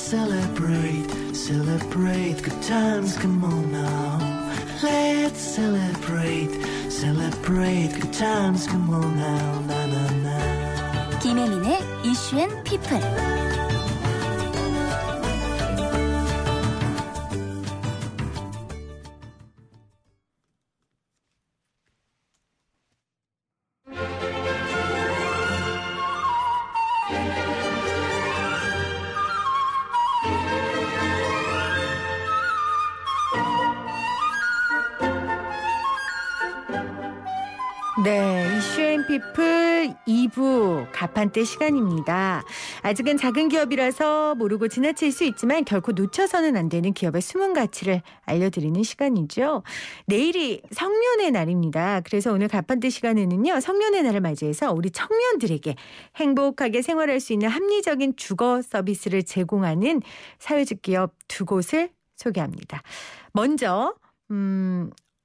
celebrate, celebrate good times, come on now. Let's celebrate, celebrate good times, come on now, na na na. 김혜민의 이슈 앤 피플. 네, 이슈앤피플 2부 가판대 시간입니다. 아직은 작은 기업이라서 모르고 지나칠 수 있지만 결코 놓쳐서는 안 되는 기업의 숨은 가치를 알려드리는 시간이죠. 내일이 성년의 날입니다. 그래서 오늘 가판대 시간에는요, 성년의 날을 맞이해서 우리 청년들에게 행복하게 생활할 수 있는 합리적인 주거 서비스를 제공하는 사회적 기업 두 곳을 소개합니다. 먼저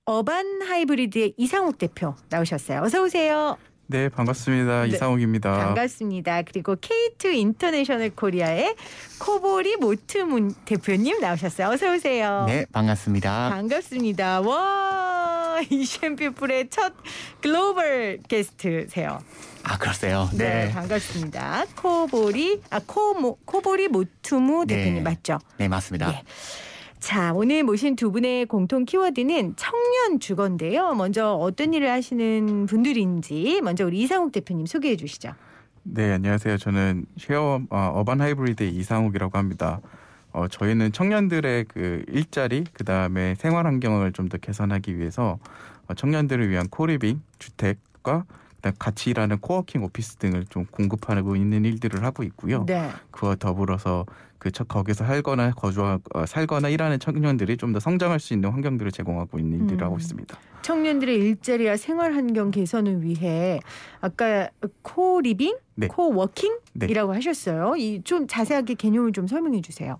어반 하이브리드의 이상욱 대표 나오셨어요. 어서 오세요. 네, 반갑습니다. 네, 이상욱입니다. 반갑습니다. 그리고 K2 인터내셔널 코리아의 코보리 모트문 대표님 나오셨어요. 어서 오세요. 네, 반갑습니다. 반갑습니다. 와, 이슈앤피플의 첫 글로벌 게스트세요. 아, 그러세요. 네, 반갑습니다. 코보리 모트무 대표님 네. 맞죠? 네, 맞습니다. 네. 자, 오늘 모신 두 분의 공통 키워드는 청년 주거인데요. 먼저 어떤 일을 하시는 분들인지 먼저 우리 이상욱 대표님 소개해 주시죠. 네, 안녕하세요. 저는 쉐어 어반 하이브리드의 이상욱이라고 합니다. 저희는 청년들의 그 일자리, 그다음에 생활 환경을 좀 더 개선하기 위해서 청년들을 위한 코리빙, 주택과 그다음 같이 일하는 코워킹 오피스 등을 좀 공급하고 있는 일들을 하고 있고요. 네. 그와 더불어서 거기서 살거나 일하는 청년들이 좀 더 성장할 수 있는 환경들을 제공하고 있는 일들을 하고 있습니다. 청년들의 일자리와 생활 환경 개선을 위해 아까 코리빙, 네. 코워킹이라고 하셨어요. 이 좀 자세하게 개념을 좀 설명해 주세요.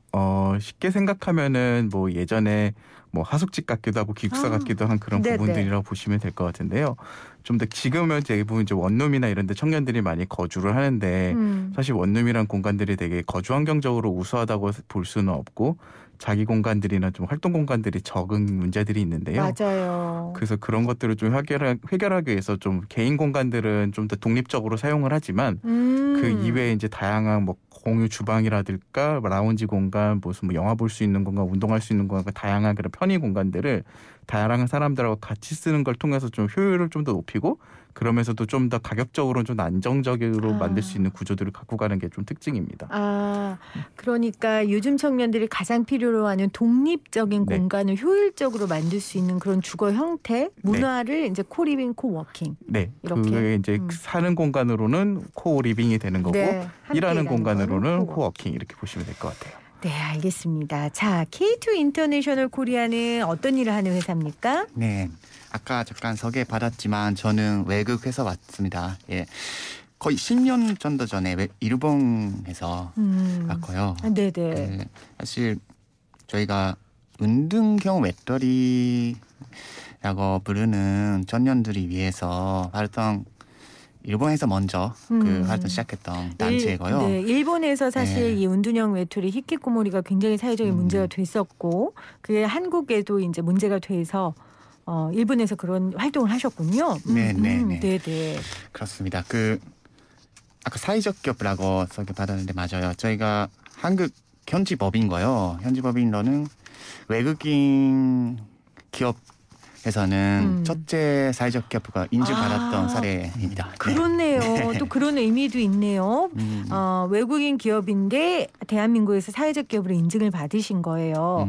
쉽게 생각하면은 뭐 예전에 뭐 하숙집 같기도 하고 기숙사 같기도 한 그런 네네. 부분들이라고 보시면 될 것 같은데요. 좀 더 지금은 대부분 이제 원룸이나 이런 데 청년들이 많이 거주를 하는데 사실 원룸이란 공간들이 되게 거주 환경적으로 우수하다고 볼 수는 없고 자기 공간들이나 좀 활동 공간들이 적은 문제들이 있는데요. 맞아요. 그래서 그런 것들을 좀 해결하기 위해서 좀 개인 공간들은 좀 더 독립적으로 사용을 하지만 그 이외에 이제 다양한 뭐 공유 주방이라든가 라운지 공간, 무슨 뭐 영화 볼 수 있는 공간, 운동할 수 있는 공간, 다양한 그런 편의 공간들을 다양한 사람들하고 같이 쓰는 걸 통해서 좀 효율을 좀 더 높이고 그러면서도 좀 더 가격적으로 좀 안정적으로 만들 수 있는 구조들을 갖고 가는 게 좀 특징입니다. 그러니까 요즘 청년들이 가장 필요로 하는 독립적인 네. 공간을 효율적으로 만들 수 있는 그런 주거 형태, 문화를 이제 코리빙, 코워킹. 네, 이렇게. 그게 이제 사는 공간으로는 코리빙이 되는 거고 네, 함께 일하는 일하는 공간으로는 거는 코워킹 이렇게 보시면 될 것 같아요. 네, 알겠습니다. 자, K2 인터내셔널 코리아는 어떤 일을 하는 회사입니까? 네, 아까 잠깐 소개받았지만 저는 외국 회사 왔습니다. 예, 거의 10년 정도 전에 일본에서 왔고요. 네네. 그 사실 저희가 운동형 외톨이라고 부르는 청년들이 위해서 활동 일본에서 먼저 그 활동 시작했던 단체고요. 네, 일본에서 사실 이 운둔형 외톨이 히키코모리가 굉장히 사회적인 문제가 됐었고 그게 한국에도 이제 문제가 돼서 일본에서 그런 활동을 하셨군요. 네네. 그렇습니다. 아까 사회적 기업이라고 소개받았는데 맞아요. 저희가 한국 현지 법인고요. 현지 법인로는 외국인 기업에서는 첫째 사회적 기업가 인증받았던 사례입니다. 그렇네요. 네. 또 그런 의미도 있네요. 외국인 기업인데 대한민국에서 사회적 기업으로 인증을 받으신 거예요.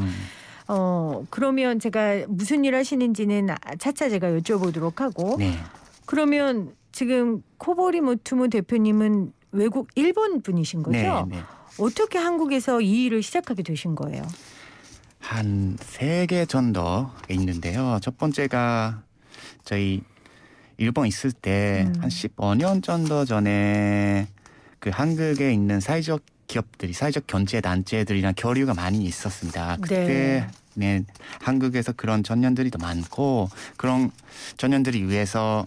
그러면 제가 무슨 일 하시는지는 차차 제가 여쭤보도록 하고 네. 그러면 지금 코보리 모투무 대표님은 일본 분이신 거죠? 네. 어떻게 한국에서 이 일을 시작하게 되신 거예요? 한 3개 정도 있는데요. 첫 번째가 저희 일본 있을 때 한 15년 정도 전에 그 한국에 있는 사회적 기업들이 사회적 경제 단체들이랑 교류가 많이 있었습니다. 그때는 한국에서 그런 청년들이 더 많고 그런 청년들이 위해서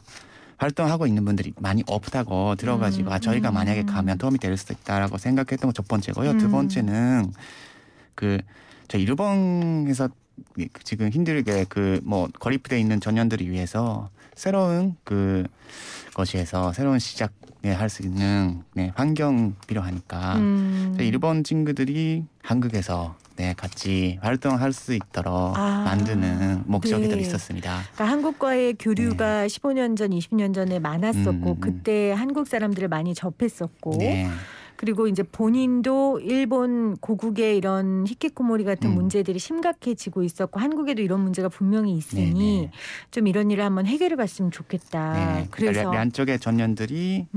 활동하고 있는 분들이 많이 없다고 들어가지고 저희가 만약에 가면 도움이 될 수 있다라고 생각했던 거 첫 번째고요. 두 번째는 저희 일본에서 지금 힘들게 고립돼 있는 전년들을 위해서 새로운 것이에서 새로운 시작을 할 수 있는 환경 필요하니까 일본 친구들이 한국에서 같이 활동할 수 있도록 만드는 목적이 있었습니다. 그러니까 한국과의 교류가 15년 전, 20년 전에 많았었고 그때 한국 사람들을 많이 접했었고 그리고 이제 본인도 일본 고국의 이런 히키코모리 같은 문제들이 심각해지고 있었고 한국에도 이런 문제가 분명히 있으니 좀 이런 일을 한번 해결해 봤으면 좋겠다. 그래서 양쪽의 전년들이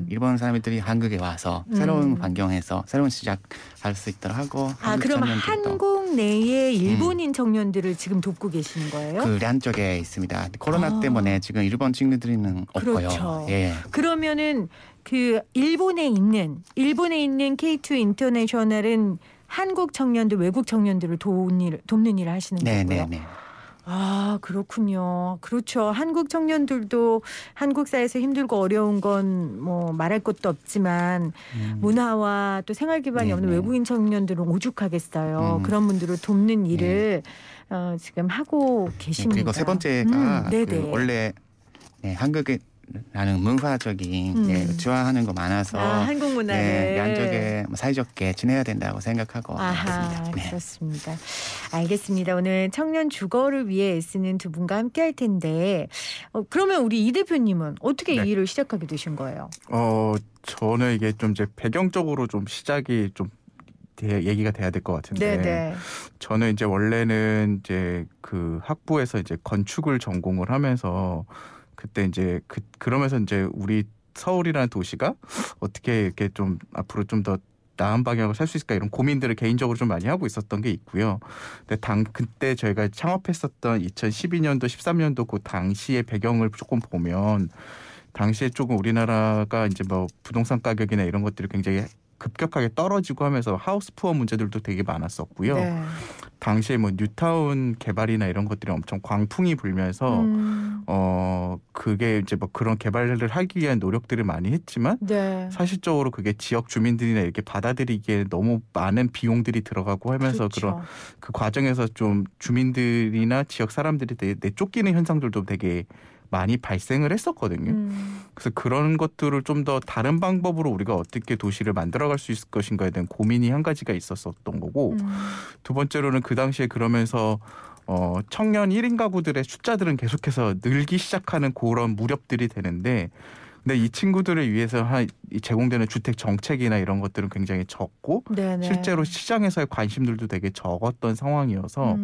일본 사람들이 한국에 와서 새로운 환경에서 새로운 시작할 수 있도록 하고 그럼 한국 내에 일본인 청년들을 지금 돕고 계시는 거예요? 양쪽에 있습니다. 코로나 때문에 지금 일본 친구들은 없고요. 그렇죠. 그러면은 일본에 있는 K2 인터내셔널은 한국 청년들, 외국 청년들을 돕는 일을 하시는 거고요. 네. 그렇군요. 그렇죠. 한국 청년들도 한국 사회에서 힘들고 어려운 건 뭐 말할 것도 없지만 문화와 또 생활 기반이 없는 외국인 청년들은 오죽하겠어요. 그런 분들을 돕는 일을 지금 하고 계십니다. 그리고 세 번째가 원래 한국에 나는 문화적인 좋아하는 거 많아서 한국 문화를 양쪽에 사이좋게 지내야 된다고 생각하고 그렇습니다. 알겠습니다. 오늘 청년 주거를 위해 애쓰는 두 분과 함께 할 텐데 그러면 우리 이 대표님은 어떻게 이 일을 시작하게 되신 거예요? 저는 이게 좀 이제 배경적으로 좀 시작이 좀 얘기가 돼야 될 것 같은데 저는 이제 원래는 이제 학부에서 이제 건축을 전공을 하면서 그때 이제 그러면서 이제 우리 서울이라는 도시가 어떻게 이렇게 좀 앞으로 좀 더 나은 방향으로 살 수 있을까 이런 고민들을 개인적으로 좀 많이 하고 있었던 게 있고요. 근데 그때 저희가 창업했었던 2012년도, 13년도 그 당시의 배경을 조금 보면 당시에 조금 우리나라가 이제 뭐 부동산 가격이나 이런 것들이 굉장히 급격하게 떨어지고 하면서 하우스 푸어 문제들도 되게 많았었고요. 당시에 뭐 뉴타운 개발이나 이런 것들이 엄청 광풍이 불면서 그게 이제 뭐 그런 개발을 하기 위한 노력들을 많이 했지만 사실적으로 그게 지역 주민들이나 이렇게 받아들이기에 너무 많은 비용들이 들어가고 하면서 그런 그 과정에서 좀 주민들이나 지역 사람들이 내쫓기는 현상들도 되게 많이 발생을 했었거든요. 그래서 그런 것들을 좀 더 다른 방법으로 우리가 어떻게 도시를 만들어갈 수 있을 것인가에 대한 고민이 한 가지가 있었던 거고 두 번째로는 그 당시에 그러면서 청년 1인 가구들의 숫자들은 계속해서 늘기 시작하는 그런 무렵들이 되는데 근데 이 친구들을 위해서 제공되는 주택 정책이나 이런 것들은 굉장히 적고 실제로 시장에서의 관심들도 되게 적었던 상황이어서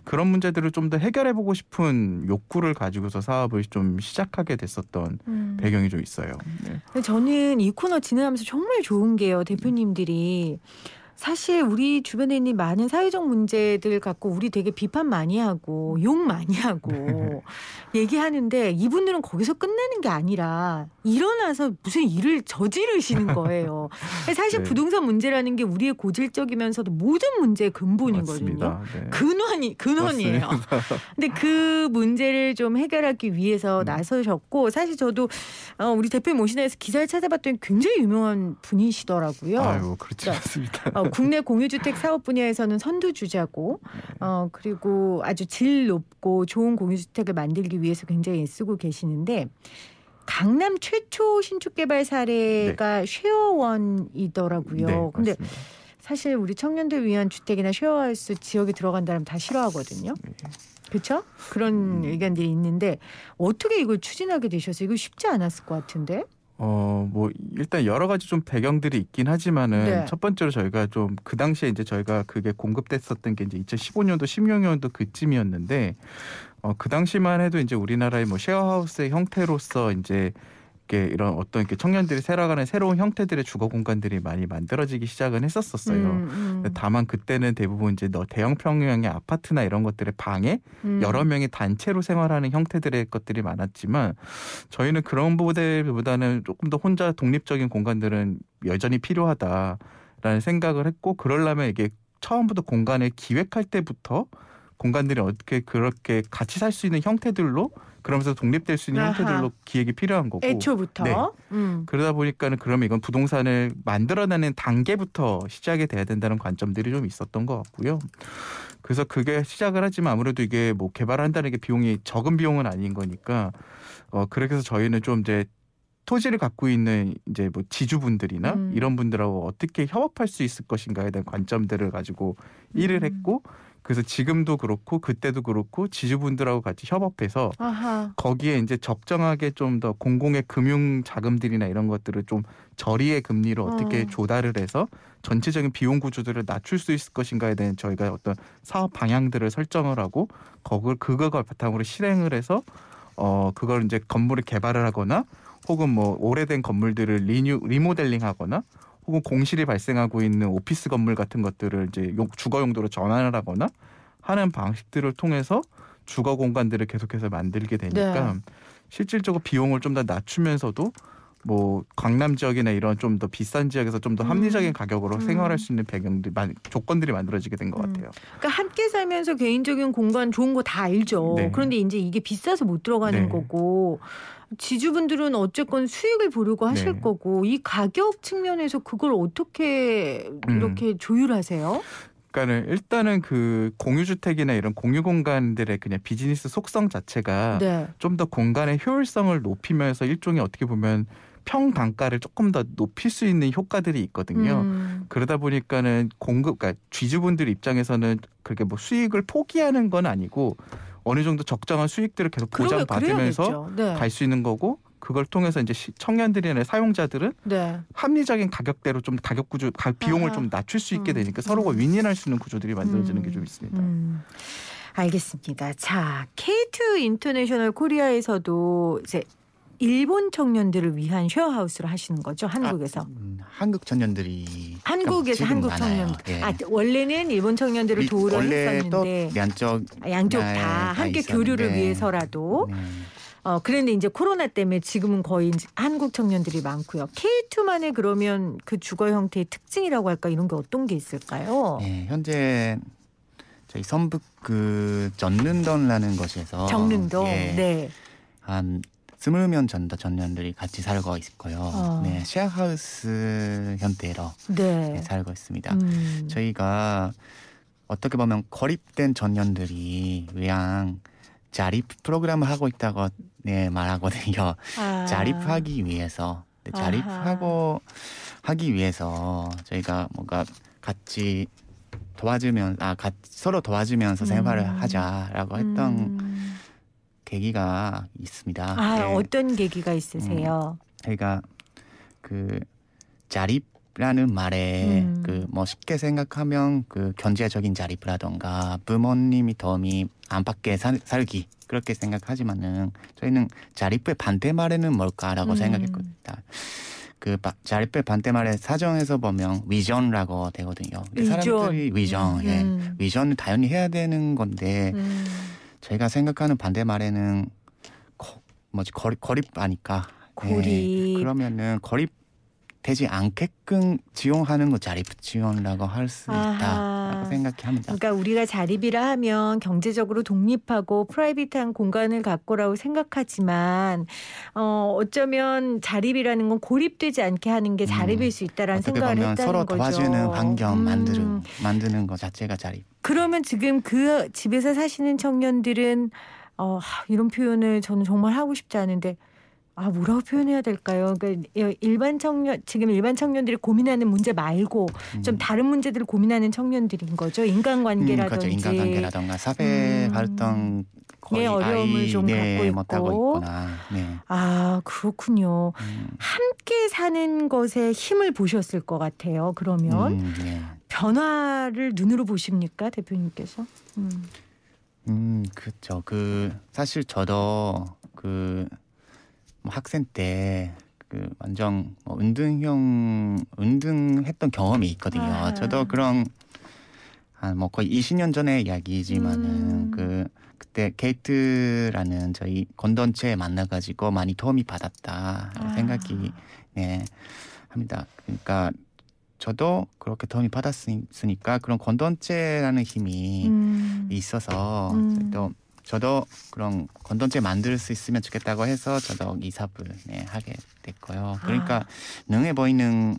그런 문제들을 좀 더 해결해보고 싶은 욕구를 가지고서 사업을 좀 시작하게 됐었던 배경이 좀 있어요. 저는 이 코너 진행하면서 정말 좋은 게요. 대표님들이 사실 우리 주변에 있는 많은 사회적 문제들 갖고 우리 되게 비판 많이 하고 욕 많이 하고 얘기하는데 이분들은 거기서 끝나는 게 아니라 일어나서 무슨 일을 저지르시는 거예요. 사실 부동산 문제라는 게 우리의 고질적이면서도 모든 문제의 근본이거든요. 근원이에요. 근데 그 문제를 좀 해결하기 위해서 나서셨고 사실 저도 우리 대표님 모시나 해서 기사를 찾아봤더니 굉장히 유명한 분이시더라고요. 아유, 그렇지 않습니다. 국내 공유주택 사업 분야에서는 선두주자고 그리고 아주 질 높고 좋은 공유주택을 만들기 위해서 굉장히 애쓰고 계시는데 강남 최초 신축 개발 사례가 쉐어원이더라고요. 근데 사실 우리 청년들 위한 주택이나 쉐어하우스 지역에 들어간다면 다 싫어하거든요. 그렇죠? 그런 의견들이 있는데 어떻게 이걸 추진하게 되셨어요? 이거 쉽지 않았을 것 같은데. 뭐 일단 여러 가지 좀 배경들이 있긴 하지만은 첫 번째로 저희가 좀 그 당시에 이제 저희가 그게 공급됐었던 게 이제 2015년도 16년도 그쯤이었는데 그 당시만 해도 이제 우리나라의 뭐 쉐어하우스의 형태로서 이제 이런 어떤 청년들이 살아가는 새로운 형태들의 주거 공간들이 많이 만들어지기 시작은 했었어요. 다만 그때는 대부분 이제 대형 평형의 아파트나 이런 것들의 방에 여러 명이 단체로 생활하는 형태들의 것들이 많았지만 저희는 그런 보다는 조금 더 혼자 독립적인 공간들은 여전히 필요하다라는 생각을 했고 그러려면 이게 처음부터 공간을 기획할 때부터 공간들이 어떻게 그렇게 같이 살 수 있는 형태들로 그러면서 독립될 수 있는 아하. 형태들로 기획이 필요한 거고 애초부터. 네. 그러다 보니까는 그러면 이건 부동산을 만들어내는 단계부터 시작이 돼야 된다는 관점들이 좀 있었던 것 같고요. 그래서 그게 시작을 하지만 아무래도 이게 뭐 개발한다는 게 비용이 적은 비용은 아닌 거니까 그렇게 해서 저희는 좀 이제 토지를 갖고 있는 이제 뭐 지주분들이나 이런 분들하고 어떻게 협업할 수 있을 것인가에 대한 관점들을 가지고 일을 했고 그래서 지금도 그렇고 그때도 그렇고 지주분들하고 같이 협업해서 아하. 거기에 이제 적정하게 좀 더 공공의 금융 자금들이나 이런 것들을 좀 저리의 금리로 어떻게 조달을 해서 전체적인 비용 구조들을 낮출 수 있을 것인가에 대한 저희가 어떤 사업 방향들을 설정을 하고 그걸 바탕으로 실행을 해서 그걸 이제 건물을 개발을 하거나 혹은 뭐 오래된 건물들을 리모델링하거나 혹은 공실이 발생하고 있는 오피스 건물 같은 것들을 이제 주거 용도로 전환을 하거나 하는 방식들을 통해서 주거 공간들을 계속해서 만들게 되니까 네. 실질적으로 비용을 좀 더 낮추면서도 뭐 강남 지역이나 이런 좀 더 비싼 지역에서 좀 더 합리적인 가격으로 생활할 수 있는 조건들이 만들어지게 된 것 같아요. 그러니까 함께 살면서 개인적인 공간 좋은 거 다 알죠. 네. 그런데 이제 이게 비싸서 못 들어가는 네. 거고 지주분들은 어쨌건 수익을 보려고 하실 네. 거고 이 가격 측면에서 그걸 어떻게 이렇게 조율하세요? 그러니까는 일단은 그 공유주택이나 이런 공유 공간들의 그냥 비즈니스 속성 자체가 네. 좀 더 공간의 효율성을 높이면서 일종의 어떻게 보면 평단가를 조금 더 높일 수 있는 효과들이 있거든요. 그러다 보니까는 그러니까 쥐주분들 입장에서는 그렇게 뭐 수익을 포기하는 건 아니고 어느 정도 적정한 수익들을 계속 보장받으면서 네. 갈 수 있는 거고 그걸 통해서 이제 청년들이나 사용자들은 네. 합리적인 가격대로 좀 비용을 좀 낮출 수 있게 되니까 서로가 윈윈할 수 있는 구조들이 만들어지는 게 좀 있습니다. 알겠습니다. 자, K2 인터내셔널 코리아에서도 이제 일본 청년들을 위한 쉐어하우스를 하시는 거죠, 한국에서. 한국 청년들이 한국에서 지금 한국 많아요. 청년들. 예. 원래는 일본 청년들을 도우려 원래 또 했었는데 양쪽 다 함께 교류를 위해서라도. 네. 그런데 이제 코로나 때문에 지금은 거의 이제 한국 청년들이 많고요. K2만의 그러면 그 주거 형태의 특징이라고 할까 이런 게 어떤 게 있을까요? 네, 현재 저희 선북 그 전릉동라는 곳에서 정릉동. 예, 네. 한 20명 정도 청년들이 같이 살고 있고요. 네, 쉐어하우스 형태로 네. 살고 있습니다. 저희가 어떻게 보면 고립된 청년들이 위한 자립 프로그램을 하고 있다고 말하거든요. 자립하기 위해서 하기 위해서 저희가 뭔가 같이 서로 도와주면서 생활을 하자라고 했던 계기가 있습니다. 네. 어떤 계기가 있으세요? 저희가 그 자립라는 말에 그 뭐 쉽게 생각하면 그 경제적인 자립이라던가 부모님이 도움이 안 받게 살기 그렇게 생각하지만은 저희는 자립의 반대말에는 뭘까라고 생각했거든요. 그 자립의 반대말에 사전에서 보면 위전라고 되거든요. 사람들이 위전, 위전을 당연히 해야 되는 건데 제가 생각하는 반대말에는 고립 아니까. 고립. 네, 그러면은 고립되지 않게끔 지원하는 거 자립 지원이라고 할 수 있다라고 생각합니다. 그러니까 우리가 자립이라 하면 경제적으로 독립하고 프라이빗한 공간을 갖고라고 생각하지만 어쩌면 자립이라는 건 고립되지 않게 하는 게 자립일 수 있다라는 생각을 했다는 거죠. 서로 도와주는 환경 만드는 것 자체가 자립. 그러면 지금 그 집에서 사시는 청년들은 이런 표현을 저는 정말 하고 싶지 않은데 뭐라고 표현해야 될까요? 그러니까 지금 일반 청년들이 고민하는 문제 말고 좀 다른 문제들을 고민하는 청년들인 거죠. 인간관계라든지. 그렇죠. 인간관계라든가 사회 활동 거의 어려움을 좀 갖고 있고. 못하고 있거나. 네. 그렇군요. 함께 사는 것에 힘을 보셨을 것 같아요. 그러면 네. 변화를 눈으로 보십니까, 대표님께서? 그렇죠. 사실 저도 학생 때 완전 운동했던 경험이 있거든요. 저도 그런 거의 20년 전의 이야기지만은 그때 게이트라는 저희 공동체에 만나가지고 많이 도움이 받았다 생각이 합니다. 그러니까 저도 그렇게 도움이 받았으니까 그런 공동체라는 힘이 있어서 또 저도 그런 공동체 만들 수 있으면 좋겠다고 해서 저도 이 사업을 하게 됐고요. 그러니까 눈에 보이는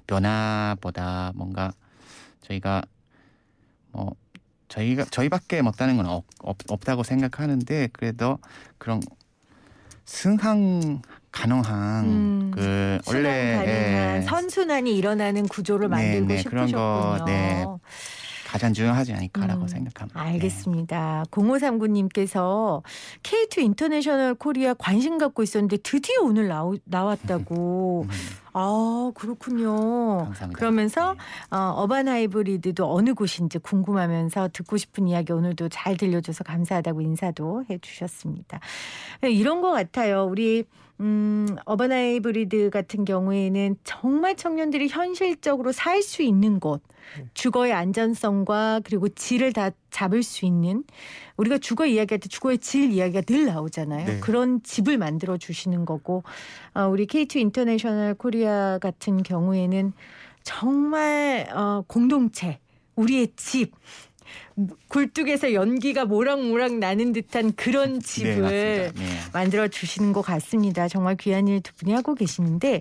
변화보다 뭔가 저희밖에 못하는 건 없다고 생각하는데 그래도 그런 승항 가능한 그 원래 가능한 선순환이 일어나는 구조를 만들고 그런 싶으셨군요. 거 가장 중요하지 않을까라고 생각합니다. 알겠습니다. 0539님께서 K2 인터내셔널 코리아 관심 갖고 있었는데 드디어 오늘 나왔다고. 아, 그렇군요. 감사합니다. 그러면서 어반 하이브리드도 어느 곳인지 궁금하면서 듣고 싶은 이야기 오늘도 잘 들려줘서 감사하다고 인사도 해주셨습니다. 이런 것 같아요. 우리 어반 하이브리드 같은 경우에는 정말 청년들이 현실적으로 살 수 있는 곳, 주거의 안전성과 그리고 질을 다 잡을 수 있는, 우리가 주거 이야기할 때 주거의 질 이야기가 늘 나오잖아요. 네. 그런 집을 만들어 주시는 거고, 우리 K2 인터내셔널 코리아 같은 경우에는 정말 공동체, 우리의 집, 굴뚝에서 연기가 모락모락 나는 듯한 그런 집을 만들어 주시는 것 같습니다. 정말 귀한 일 두 분이 하고 계시는데,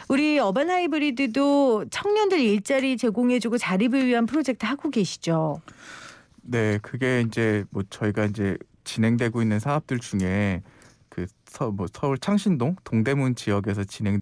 우리 어반 하이브리드도 청년들 일자리 제공해주고 자립을 위한 프로젝트 하고 계시죠? 네, 그게 이제 뭐 저희가 이제 진행되고 있는 사업들 중에 그 서울 창신동 동대문 지역에서 진행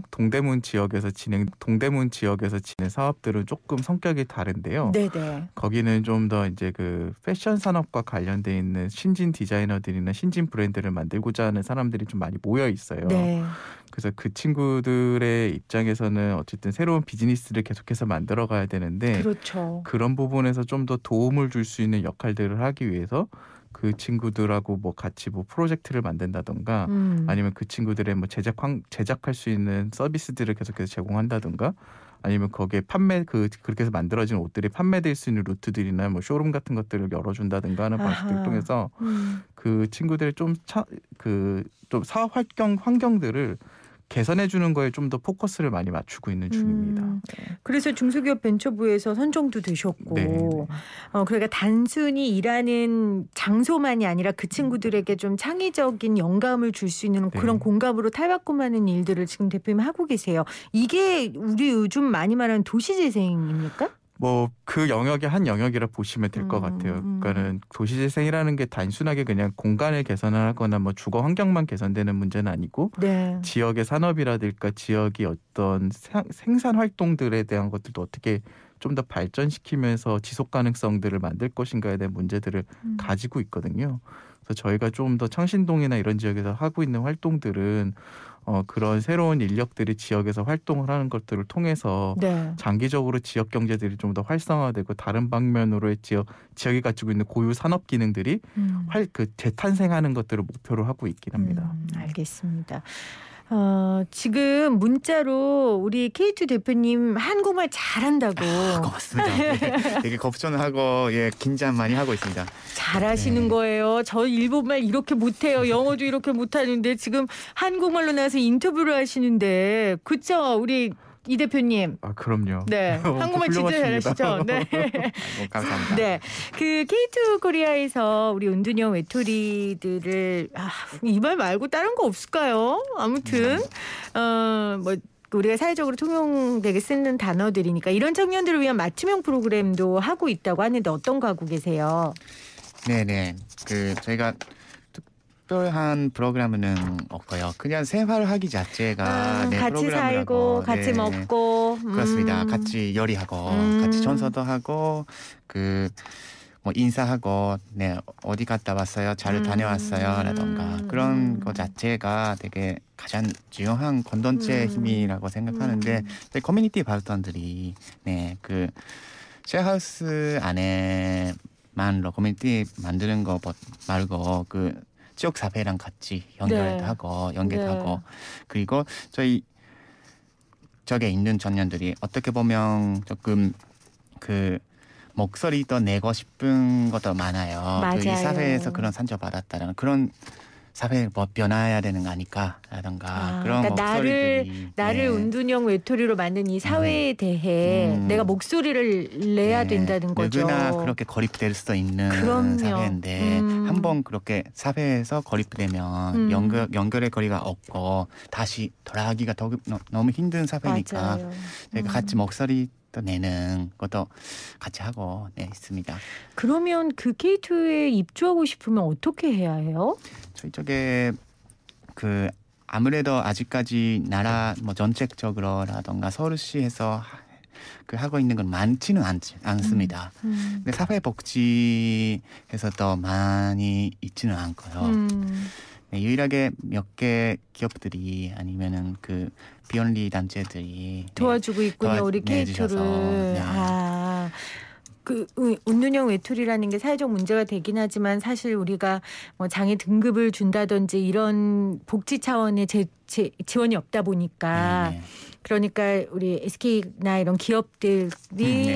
사업들은 조금 성격이 다른데요. 네네. 거기는 좀 더 이제 그 패션 산업과 관련돼 있는 신진 디자이너들이나 신진 브랜드를 만들고자 하는 사람들이 좀 많이 모여 있어요. 네. 그래서 그 친구들의 입장에서는 어쨌든 새로운 비즈니스를 계속해서 만들어 가야 되는데 그렇죠. 그런 부분에서 좀 더 도움을 줄 수 있는 역할들을 하기 위해서 그 친구들하고 뭐 같이 뭐 프로젝트를 만든다던가 아니면 그 친구들의 뭐 제작할 수 있는 서비스들을 계속해서 제공한다던가 아니면 거기에 그렇게 해서 만들어진 옷들이 판매될 수 있는 루트들이나 뭐 쇼룸 같은 것들을 열어준다든가 하는 방식들을 통해서 그 친구들의 좀 사업 환경들을 개선해 주는 거에 좀 더 포커스를 많이 맞추고 있는 중입니다. 그래서 중소기업 벤처부에서 선정도 되셨고, 그러니까 단순히 일하는 장소만이 아니라 그 친구들에게 좀 창의적인 영감을 줄 수 있는 그런 공감으로 탈바꿈하는 일들을 지금 대표님 하고 계세요. 이게 우리 요즘 많이 말하는 도시재생입니까? 뭐 그 영역의 한 영역이라 보시면 될 것 같아요. 그러니까는 도시재생이라는 게 단순하게 그냥 공간을 개선하거나 뭐 주거 환경만 개선되는 문제는 아니고 지역의 산업이라든가 지역이 어떤 생산 활동들에 대한 것들도 어떻게 좀 더 발전시키면서 지속 가능성들을 만들 것인가에 대한 문제들을 가지고 있거든요. 그래서 저희가 좀 더 창신동이나 이런 지역에서 하고 있는 활동들은 그런 새로운 인력들이 지역에서 활동을 하는 것들을 통해서 장기적으로 지역 경제들이 좀 더 활성화되고 다른 방면으로의 지역이 가지고 있는 고유 산업 기능들이 재탄생하는 것들을 목표로 하고 있긴 합니다. 알겠습니다. 지금 문자로 우리 K2 대표님 한국말 잘한다고. 고맙습니다. 되게 걱정을 하고 긴장 많이 하고 있습니다. 잘하시는 거예요. 저 일본말 이렇게 못해요. 영어도 이렇게 못하는데 지금 한국말로 나와서 인터뷰를 하시는데, 그쵸? 우리 이 대표님. 아, 그럼요. 네, 한국말 진짜 잘하시죠. 네. 감사합니다. 네, 그 K2 코리아에서 우리 은둔형 외톨이들을 이 말 말고 다른 거 없을까요? 아무튼 뭐 우리가 사회적으로 통용되게 쓰는 단어들이니까 이런 청년들을 위한 맞춤형 프로그램도 하고 있다고 하는데 어떤 거 하고 계세요? 네네. 저희가 특별한 프로그램은 없고요. 그냥 생활하기 자체가 같이 살고 같이 먹고 그렇습니다. 같이 요리하고 같이 청소도 하고 뭐 인사하고 어디 갔다 왔어요? 잘 다녀왔어요?라던가 그런 거 자체가 되게 가장 중요한 공동체 힘이라고 생각하는데 커뮤니티 발전들이 그 쉐어하우스 안에만로 커뮤니티 만드는 거 말고 지역 사회랑 같이 연결하고 그리고 저기 있는 청년들이 어떻게 보면 조금 목소리도 내고 싶은 것도 많아요. 이 사회에서 그런 상처받았다라는 그런 사회 뭐 변화해야 되는 거 아닐까라던가 그런 그러니까 목소리들이 나를 운둔형 외톨이로 만든 이 사회에 대해 내가 목소리를 내야 된다는 거죠. 누구나 그렇게 고립될 수도 있는 그럼요. 사회인데 한번 그렇게 사회에서 고립되면 연결의 거리가 없고 다시 돌아가기가 너무 힘든 사회니까 맞아요. 저희가 같이 목소리 내는 것도 같이 하고 있습니다. 그러면 그 K2에 입주하고 싶으면 어떻게 해야 해요? 저희 쪽에 그 아무래도 아직까지 나라 뭐 정책적으로라던가 서울시에서 그 하고 있는 건 많지는 않습니다. 근데 사회복지에서도 많이 있지는 않고요. 유일하게 몇 개 기업들이 아니면은 그 비영리 단체들이 도와주고 있군요. 우리 K2를. 그 운둔형 외톨이라는 게 사회적 문제가 되긴 하지만 사실 우리가 뭐 장애 등급을 준다든지 이런 복지 차원의 지원이 없다 보니까 그러니까 우리 SK나 이런 기업들이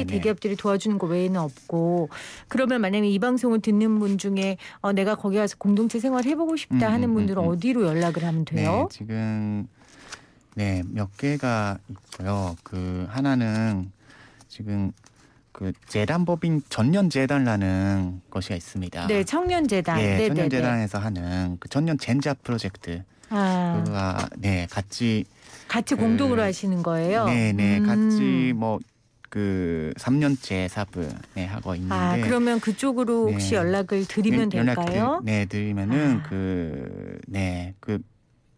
대기업들이 도와주는 거 외에는 없고 그러면 만약에 이 방송을 듣는 분 중에 내가 거기 가서 공동체 생활 해보고 싶다 하는 분들은 어디로 연락을 하면 돼요? 지금 몇 개가 있고요. 그 하나는 지금 그 재단법인 청년재단이라는 것이 있습니다. 네, 청년재단. 청년재단에서 하는 그 청년 젠자 프로젝트. 그가 같이 공동으로 하시는 거예요? 같이 뭐 그 3년째 사업을 하고 있는데. 그러면 그쪽으로 혹시 연락을 드리면 될까요? 드리면은 그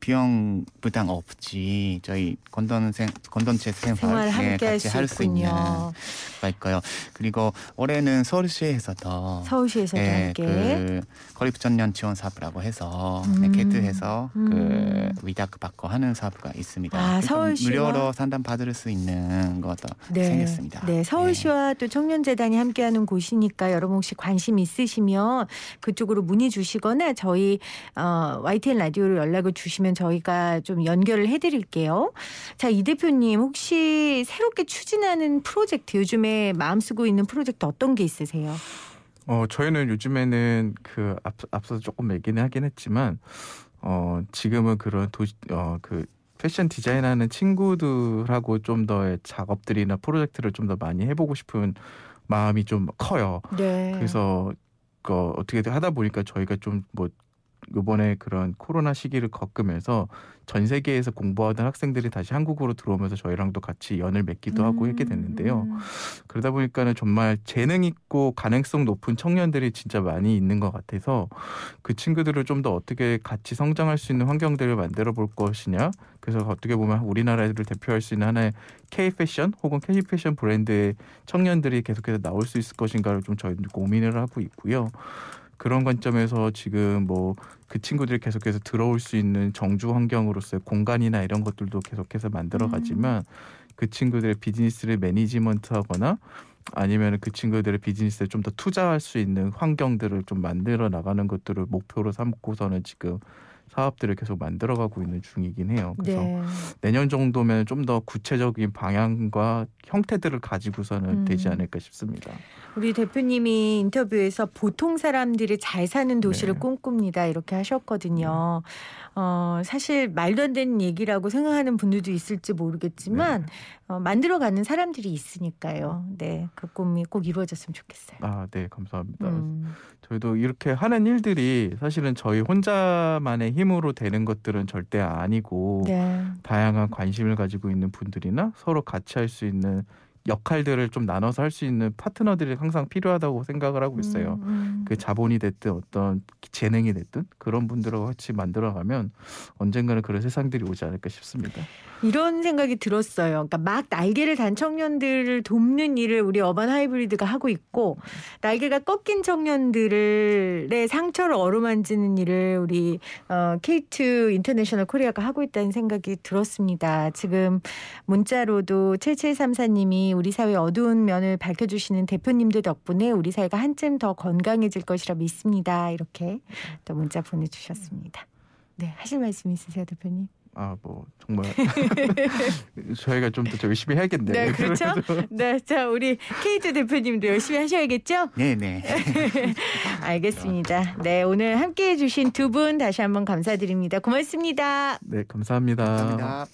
비용 부담 없이 저희 공동체 생활 함께 같이 할 수 있는 가 있고요. 그리고 올해는 서울시에서도 함께 그 고립 청년 지원 사업이라고 해서 캐트해서 그 위탁 받고 하는 사업가 있습니다. 서울시와 무료로 상담 받을 수 있는 것도 생겼습니다. 네, 서울시와 또 청년재단이 함께하는 곳이니까 여러분 혹시 관심 있으시면 그쪽으로 문의 주시거나 저희 YTN 라디오로 연락을 주시면 저희가 좀 연결을 해드릴게요. 자, 이 대표님 혹시 새롭게 추진하는 프로젝트 요즘에 마음 쓰고 있는 프로젝트 어떤 게 있으세요? 저희는 요즘에는 그 앞서 조금 얘기는 하긴 했지만 지금은 그런 그 패션 디자인하는 친구들하고 좀 더 작업들이나 프로젝트를 좀 더 많이 해보고 싶은 마음이 좀 커요. 그래서 어떻게 하다 보니까 저희가 좀 뭐 이번에 그런 코로나 시기를 겪으면서 전 세계에서 공부하던 학생들이 다시 한국으로 들어오면서 저희랑도 같이 연을 맺기도 하고 했게 됐는데요. 그러다 보니까는 정말 재능 있고 가능성 높은 청년들이 진짜 많이 있는 것 같아서 그 친구들을 좀 더 어떻게 같이 성장할 수 있는 환경들을 만들어 볼 것이냐. 그래서 어떻게 보면 우리나라를 대표할 수 있는 하나의 K-패션 혹은 K-패션 브랜드의 청년들이 계속해서 나올 수 있을 것인가를 좀 저희는 고민을 하고 있고요. 그런 관점에서 지금 뭐 그 친구들이 계속해서 들어올 수 있는 정주 환경으로서의 공간이나 이런 것들도 계속해서 만들어가지만 그 친구들의 비즈니스를 매니지먼트하거나 아니면 그 친구들의 비즈니스에 좀 더 투자할 수 있는 환경들을 좀 만들어 나가는 것들을 목표로 삼고서는 지금 사업들을 계속 만들어가고 있는 중이긴 해요. 그래서 내년 정도면 좀 더 구체적인 방향과 형태들을 가지고서는 되지 않을까 싶습니다. 우리 대표님이 인터뷰에서 보통 사람들이 잘 사는 도시를 꿈꿉니다. 이렇게 하셨거든요. 사실 말도 안 되는 얘기라고 생각하는 분들도 있을지 모르겠지만 만들어가는 사람들이 있으니까요. 그 꿈이 꼭 이루어졌으면 좋겠어요. 네, 감사합니다. 저희도 이렇게 하는 일들이 사실은 저희 혼자만의 힘으로 되는 것들은 절대 아니고 다양한 관심을 가지고 있는 분들이나 서로 같이 할 수 있는 역할들을 좀 나눠서 할 수 있는 파트너들이 항상 필요하다고 생각을 하고 있어요. 그 자본이 됐든 어떤 재능이 됐든 그런 분들하고 같이 만들어가면 언젠가는 그런 세상들이 오지 않을까 싶습니다. 이런 생각이 들었어요. 그러니까 막 날개를 단 청년들을 돕는 일을 우리 어반 하이브리드가 하고 있고 날개가 꺾인 청년들의 상처를 어루만지는 일을 우리 K2 인터내셔널 코리아가 하고 있다는 생각이 들었습니다. 지금 문자로도 7734님이 우리 사회의 어두운 면을 밝혀주시는 대표님들 덕분에 우리 사회가 한층 더 건강해질 것이라 믿습니다. 이렇게 또 문자 보내주셨습니다. 네, 하실 말씀 있으세요, 대표님? 뭐 정말 저희가 좀 더 열심히 해야겠네요. 네, 그렇죠. 네, 자 우리 케이트 대표님도 열심히 하셔야겠죠. 네네. 알겠습니다. 네, 오늘 함께해 주신 두 분 다시 한번 감사드립니다. 고맙습니다. 네, 감사합니다. 감사합니다.